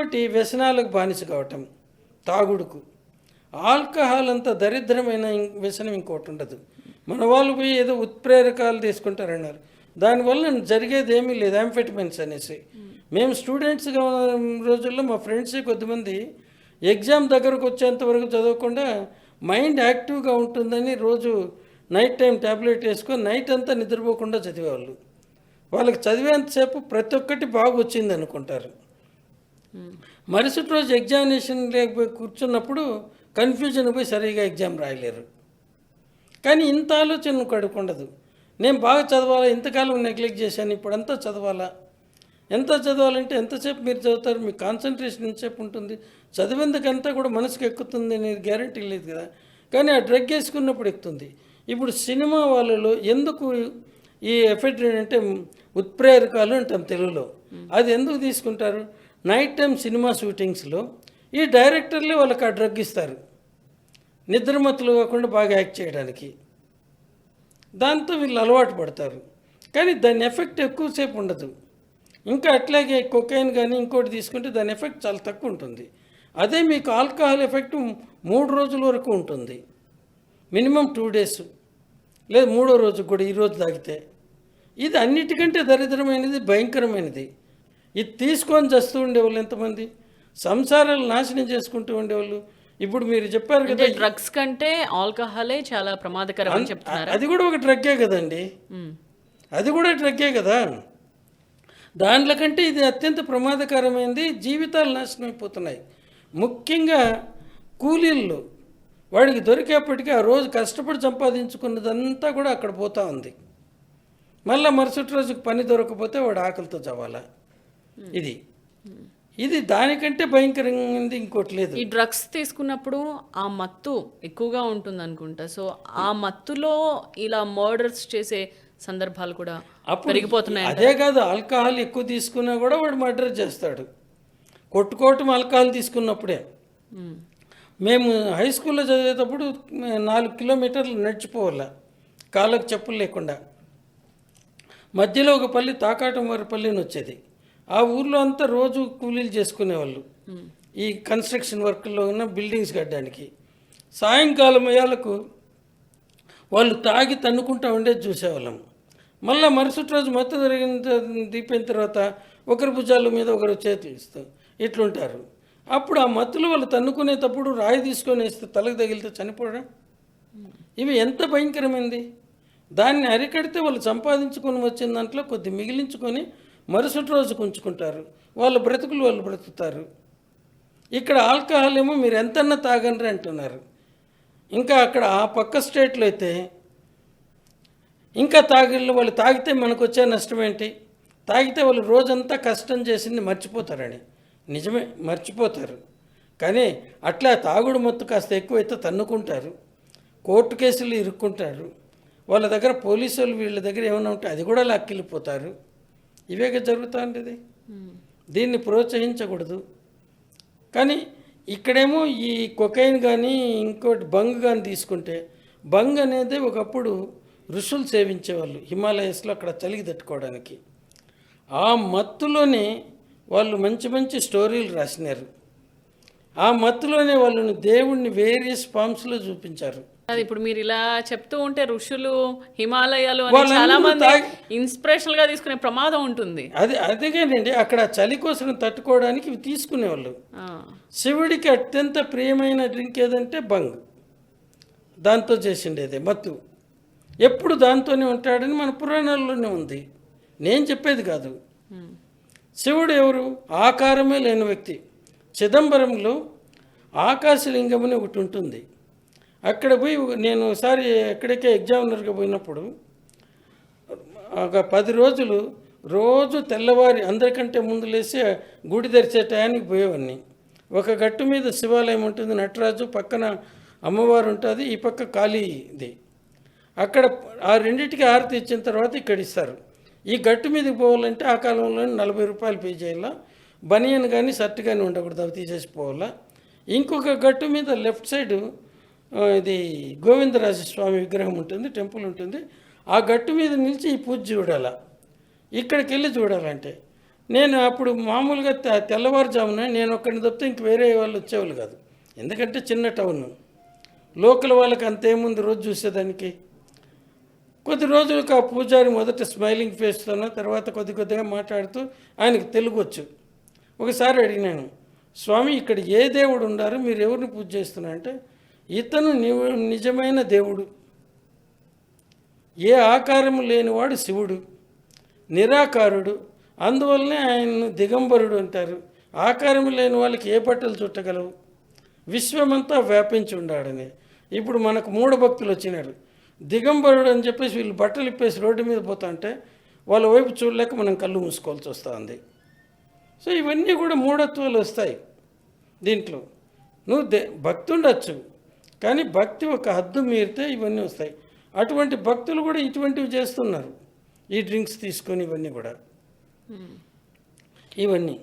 ఒకటి వ్యసనాలకు బానిస కావటం, తాగుడుకు. ఆల్కహాల్ అంత దరిద్రమైన వ్యసనం ఇంకోటి ఉండదు. మన వాళ్ళు పోయి ఏదో ఉత్ప్రేరకాలు తీసుకుంటారన్నారు, దానివల్ల జరిగేది ఏమీ లేదు. యాంఫెటమిన్స్ అనేసి మేము స్టూడెంట్స్గా ఉన్న రోజుల్లో మా ఫ్రెండ్స్ కొద్దిమంది ఎగ్జామ్ దగ్గరకు వచ్చేంత వరకు చదవకుండా మైండ్ యాక్టివ్గా ఉంటుందని రోజు నైట్ టైం ట్యాబ్లెట్ వేసుకొని నైట్ అంతా నిద్రపోకుండా చదివేవాళ్ళు. వాళ్ళకి చదివేంతసేపు ప్రతి ఒక్కటి బాగా వచ్చింది అనుకుంటారు. మరుసటి రోజు ఎగ్జామినేషన్ లేకపోయి కూర్చున్నప్పుడు కన్ఫ్యూజన్ పోయి సరిగా ఎగ్జామ్ రాయలేరు. కానీ ఇంత ఆలోచన కడుకుండదు. నేను బాగా చదవాలా, ఇంతకాలం నెగ్లెక్ట్ చేశాను, ఇప్పుడంతా చదవాలా. ఎంత చదవాలంటే ఎంతసేపు మీరు చదువుతారు, మీ కాన్సన్ట్రేషన్ ఎంతసేపు ఉంటుంది, చదివేందుకంతా కూడా మనసుకు ఎక్కుతుంది అనేది గ్యారంటీ లేదు కదా. కానీ ఆ డ్రగ్ వేసుకున్నప్పుడు ఎక్కుతుంది. ఇప్పుడు సినిమా వాళ్ళలో ఎందుకు ఈ ఎఫెడ్రిన్ అంటే ఉత్ప్రేరకాలు అంటాం తెలుగులో, అది ఎందుకు తీసుకుంటారు? నైట్ టైం సినిమా షూటింగ్స్లో ఈ డైరెక్టర్లే వాళ్ళకి ఆ డ్రగ్ ఇస్తారు, నిద్రమత్తులు కాకుండా బాగా యాక్ట్ చేయడానికి. దాంతో వీళ్ళు అలవాటు పడతారు. కానీ దాని ఎఫెక్ట్ ఎక్కువసేపు ఉండదు. ఇంకా అట్లాగే కొకైన్ కానీ ఇంకోటి తీసుకుంటే దాని ఎఫెక్ట్ చాలా తక్కువ ఉంటుంది. అదే మీకు ఆల్కహాల్ ఎఫెక్ట్ 3 రోజుల వరకు ఉంటుంది, మినిమం 2 days, లేదు 3వ రోజు కూడా ఈరోజు తాగితే. ఇది అన్నిటికంటే దరిద్రమైనది, భయంకరమైనది. ఇది తీసుకొని చేస్తూ ఉండేవాళ్ళు ఎంతమంది, సంసారాలు నాశనం చేసుకుంటూ ఉండేవాళ్ళు. ఇప్పుడు మీరు చెప్పారు కదా, డ్రగ్స్ కంటే ఆల్కహాలే చాలా ప్రమాదకరం అని చెప్తున్నారు. అది కూడా ఒక డ్రగ్గే కదండి, అది కూడా డ్రగ్గే కదా. దాంట్లో కంటే ఇది అత్యంత ప్రమాదకరమైనది. జీవితాలు నాశనం అయిపోతున్నాయి. ముఖ్యంగా కూలీళ్ళు, వాడికి దొరికేప్పటికీ ఆ రోజు కష్టపడి సంపాదించుకున్నదంతా కూడా అక్కడ పోతూ ఉంది. మళ్ళీ మరుసటి రోజుకి పని దొరకకపోతే వాడు ఆకలితో చవాలా. ఇది దానికంటే భయంకరంగా ఇంకోటి లేదు. ఈ డ్రగ్స్ తీసుకున్నప్పుడు ఆ మత్తు ఎక్కువగా ఉంటుంది అనుకుంటా. సో ఆ మత్తులో ఇలా మర్డర్స్ చేసే సందర్భాలు కూడా పెరిగిపోతున్నాయి. అదే కాదు, ఆల్కహాల్ ఎక్కువ తీసుకున్నా కూడా వాడు మర్డర్ చేస్తాడు. కొట్టుకోవటం ఆల్కహాల్ తీసుకున్నప్పుడే. మేము హై స్కూల్లో చదివేటప్పుడు 4 కిలోమీటర్లు నడిచిపోవాల, కాళ్ళకు చెప్పులు లేకుండా. మధ్యలో ఒక పల్లి, తాకాటం వారి పల్లిని వచ్చేది. ఆ ఊర్లో అంతా రోజు కూలీలు చేసుకునేవాళ్ళు ఈ కన్స్ట్రక్షన్ వర్క్లో ఉన్న బిల్డింగ్స్ కట్టడానికి. సాయంకాలం అయ్యాలకు వాళ్ళు తాగి తన్నుకుంటూ ఉండేది చూసేవాళ్ళం. మళ్ళీ మరుసటి రోజు మత్తు దిగిపోయిన తర్వాత ఒకరి భుజాల మీద ఒకరు చేతులు ఇస్తూ ఇట్లుంటారు. అప్పుడు ఆ మత్తులు వాళ్ళు తన్నుకునేటప్పుడు రాయి తీసుకొని వేస్తే తలకు తగిలితే చనిపోవడం, ఇవి ఎంత భయంకరమైంది. దాన్ని అరికడితే వాళ్ళు సంపాదించుకొని వచ్చిన దాంట్లో కొద్ది మిగిలించుకొని మరుసటి రోజుకు ఉంచుకుంటారు. వాళ్ళ బ్రతుకులు వాళ్ళు బ్రతుకుతారు. ఇక్కడ ఆల్కహాల్ ఏమో మీరు ఎంతన్నా తాగండి అంటున్నారు. ఇంకా అక్కడ ఆ పక్క స్టేట్లో అయితే ఇంకా తాగిళ్ళు, వాళ్ళు తాగితే మనకు వచ్చే నష్టం ఏంటి? తాగితే వాళ్ళు రోజంతా కష్టం చేసింది మర్చిపోతారని. నిజమే, మర్చిపోతారు. కానీ అట్లా తాగుడు మత్తు కాస్త ఎక్కువైతే తన్నుకుంటారు, కోర్టు కేసులు ఇరుక్కుంటారు. వాళ్ళ దగ్గర పోలీసులు వీళ్ళ దగ్గర ఏమైనా ఉంటే అది కూడా లాక్కెళ్ళిపోతారు. ఇవేగా జరుగుతూ ఉండేది. దీన్ని ప్రోత్సహించకూడదు. కానీ ఇక్కడేమో ఈ కొకైన్ కానీ ఇంకోటి బంగ్ కానీ తీసుకుంటే, బంగ్ అనేది ఒకప్పుడు ఋషులు సేవించేవాళ్ళు హిమాలయస్లో, అక్కడ చలికి తట్టుకోవడానికి. ఆ మత్తులోనే వాళ్ళు మంచి మంచి స్టోరీలు రాసినారు. ఆ మత్తులోనే వాళ్ళని దేవుణ్ణి వేరియస్ ఫామ్స్లో చూపించారు. అది ఇప్పుడు మీరు ఇలా చెప్తూ ఉంటే ఋషులు, హిమాలయాలు చాలా మంది ఇన్స్పిరేషనల్ గా తీసుకునే ప్రమాదం ఉంటుంది. అదేగానండి, అక్కడ చలి కోసం తట్టుకోవడానికి ఇవి తీసుకునేవాళ్ళు. శివుడికి అత్యంత ప్రియమైన డ్రింక్ ఏదంటే బంగ్, దాంతో చేసిండేదే మత్తు. ఎప్పుడు దాంతోనే ఉంటాడని మన పురాణాల్లోనే ఉంది, నేను చెప్పేది కాదు. శివుడు ఎవరు? ఆకారమే లేని వ్యక్తి. చిదంబరంలో ఆకాశలింగం అని ఒకటి ఉంటుంది. అక్కడ పోయి నేను ఒకసారి ఎక్కడికే ఎగ్జామినర్గా పోయినప్పుడు ఒక 10 రోజులు రోజు తెల్లవారి అందరికంటే ముందు లేసి గుడి తెరిచే టయానికి పోయేవాడిని. ఒక గట్టు మీద శివాలయం ఉంటుంది, నటరాజు పక్కన అమ్మవారు ఉంటుంది, ఈ పక్క కాళీది. అక్కడ ఆ రెండింటికి హారతి ఇచ్చిన తర్వాత ఇక్కడ ఇస్తారు. ఈ గట్టు మీదకి పోవాలంటే ఆ కాలంలో 40 రూపాయలు పే చేయాలా, బనియన్ కానీ షర్ట్ కానీ ఉండకూడదు, అవి తీసేసి పోవాలా. ఇంకొక గట్టు మీద లెఫ్ట్ సైడు ఇది గోవిందరాజస్వామి విగ్రహం ఉంటుంది, టెంపుల్ ఉంటుంది. ఆ గట్టు మీద నిలిచి ఈ పూజ చూడాల. ఇక్కడికి వెళ్ళి చూడాలంటే నేను అప్పుడు మామూలుగా తెల్లవారుజామున నేను ఒక్కడిని తప్పితే ఇంక వేరే వాళ్ళు వచ్చేవాళ్ళు కాదు. ఎందుకంటే చిన్న టౌన్, లోకల్ వాళ్ళకి అంతేముంది రోజు చూసేదానికి. కొద్ది రోజులకు ఆ పూజారి మొదట స్మైలింగ్ ఫేస్తోనో తర్వాత కొద్దిగా మాట్లాడుతూ ఆయనకు తెలుగు వచ్చు. ఒకసారి అడిగినాను, స్వామి ఇక్కడ ఏ దేవుడు ఉన్నారు, మీరు ఎవరిని పూజ చేస్తున్నారు అంటే, ఇతను నిజమైన దేవుడు, ఏ ఆకారము లేనివాడు శివుడు, నిరాకారుడు, అందువల్లనే ఆయన్ను దిగంబరుడు అంటారు. ఆకారం లేని వాళ్ళకి ఏ బట్టలు చుట్టగలవు, విశ్వమంతా వ్యాపించి ఉండాడని. ఇప్పుడు మనకు మూఢభక్తులు వచ్చినారు, దిగంబరుడు అని చెప్పేసి వీళ్ళు బట్టలు ఇప్పేసి రోడ్డు మీద పోతుంటే వాళ్ళ వైపు చూడలేక మనం కళ్ళు మూసుకోవాల్సి వస్తుంది. సో ఇవన్నీ కూడా మూఢత్వాలు వస్తాయి దీంట్లో. నువ్వు భక్తి ఉండొచ్చు, కానీ భక్తి ఒక హద్దు మీరితే ఇవన్నీ వస్తాయి. అటువంటి భక్తులు కూడా ఇటువంటివి చేస్తున్నారు, ఈ డ్రింక్స్ తీసుకొని ఇవన్నీ కూడా ఇవన్నీ